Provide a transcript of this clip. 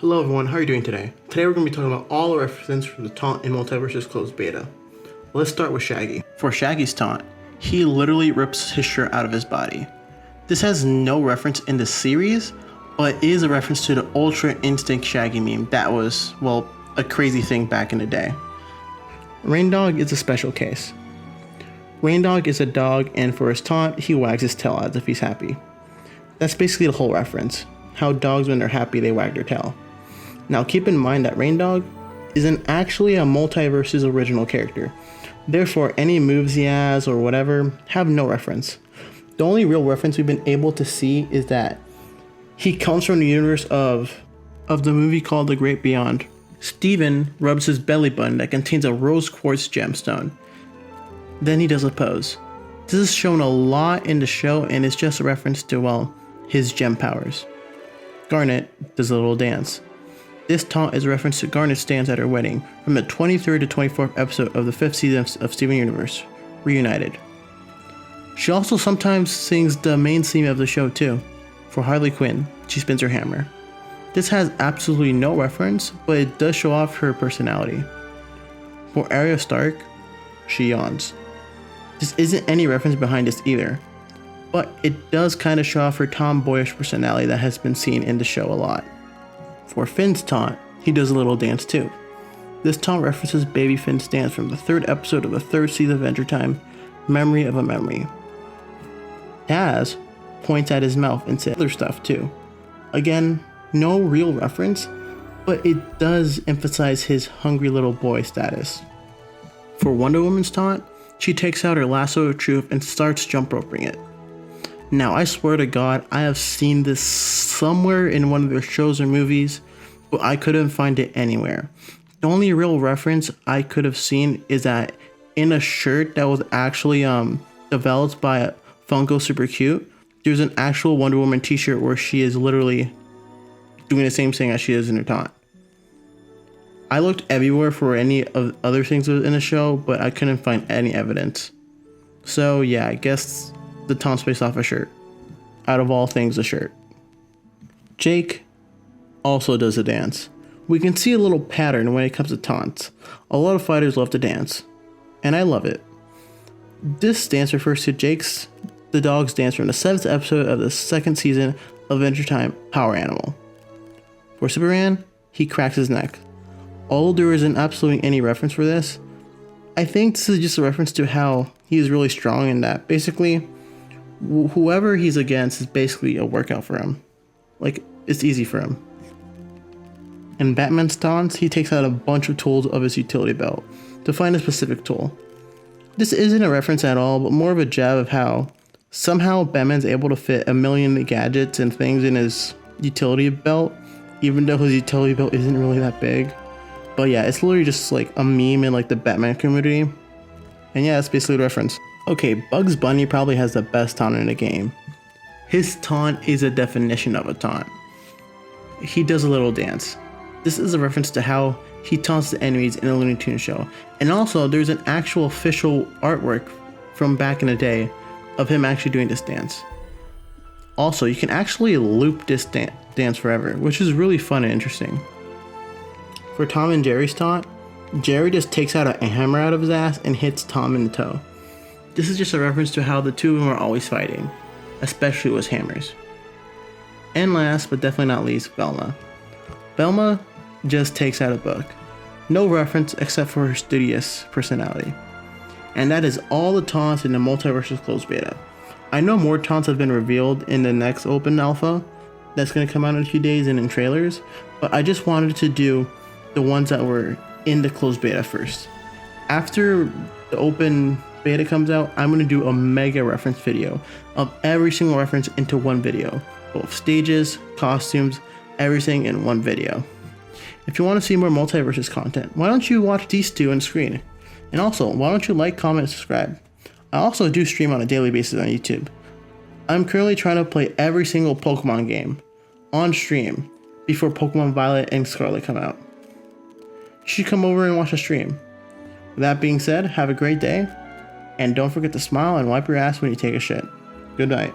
Hello everyone, how are you doing today? Today we're going to be talking about all the references from the taunt in Multiversus closed beta. Let's start with Shaggy. For Shaggy's taunt, he literally rips his shirt out of his body. This has no reference in the series, but is a reference to the Ultra Instinct Shaggy meme that was, well, a crazy thing back in the day. Raindog is a special case. Raindog is a dog, and for his taunt, he wags his tail as if he's happy. That's basically the whole reference. How dogs, when they're happy, they wag their tail. Now keep in mind that Raindog isn't actually a Multiversus original character. Therefore, any moves he has or whatever have no reference. The only real reference we've been able to see is that he comes from the universe of the movie called The Great Beyond. Steven rubs his belly button that contains a rose quartz gemstone. Then he does a pose. This is shown a lot in the show and is just a reference to, well, his gem powers. Garnet does a little dance. This taunt is a reference to Garnet's dance at her wedding from the 23rd to 24th episode of the 5th season of Steven Universe, Reunited. She also sometimes sings the main theme of the show too. For Harley Quinn, she spins her hammer. This has absolutely no reference, but it does show off her personality. For Arya Stark, she yawns. This isn't any reference behind this either, but it does kind of show off her tomboyish personality that has been seen in the show a lot. For Finn's taunt, he does a little dance too. This taunt references baby Finn's dance from the 3rd episode of the 3rd season of Adventure Time, Memory of a Memory. Taz points at his mouth and says other stuff too. Again, no real reference, but it does emphasize his hungry little boy status. For Wonder Woman's taunt, she takes out her lasso of truth and starts jump roping it. Now, I swear to God, I have seen this somewhere in one of their shows or movies, but I couldn't find it anywhere. The only real reference I could have seen is that in a shirt that was actually developed by Funko Super Cute, there's an actual Wonder Woman t-shirt where she is literally doing the same thing as she is in her taunt. I looked everywhere for any of other things in the show, but I couldn't find any evidence. So yeah, I guess the taunt's based off a shirt. Out of all things, a shirt. Jake also does a dance. We can see a little pattern when it comes to taunts. A lot of fighters love to dance, and I love it. This dance refers to Jake's the dog's dance from the 7th episode of the 2nd season of Adventure Time, Power Animal. For Superman, he cracks his neck. Although there isn't absolutely any reference for this, I think this is just a reference to how he is really strong and that basically whoever he's against is basically a workout for him. Like, it's easy for him. In Batman's taunts, he takes out a bunch of tools of his utility belt to find a specific tool. This isn't a reference at all, but more of a jab of how somehow Batman's able to fit a million gadgets and things in his utility belt, even though his utility belt isn't really that big. But yeah, it's literally just like a meme in like the Batman community. And yeah, that's basically the reference. Okay, Bugs Bunny probably has the best taunt in the game. His taunt is a definition of a taunt. He does a little dance. This is a reference to how he taunts the enemies in a Looney Tunes show. And also, there's an actual official artwork from back in the day of him actually doing this dance. Also, you can actually loop this dance forever, which is really fun and interesting. For Tom and Jerry's taunt, Jerry just takes out a hammer out of his ass and hits Tom in the toe. This is just a reference to how the two of them are always fighting, especially with hammers. And last, but definitely not least, Velma. Velma just takes out a book. No reference except for her studious personality. And that is all the taunts in the Multiversus closed beta. I know more taunts have been revealed in the next open alpha that's going to come out in a few days and in trailers, but I just wanted to do the ones that were in the closed beta first. After the open beta comes out, I'm going to do a mega reference video of every single reference into one video. Both stages, costumes, everything in one video. If you want to see more Multiversus content, why don't you watch these two on screen? And also, why don't you like, comment, and subscribe? I also do stream on a daily basis on YouTube. I'm currently trying to play every single Pokemon game on stream before Pokemon Violet and Scarlet come out. You should come over and watch the stream. With that being said, have a great day, and don't forget to smile and wipe your ass when you take a shit. Good night.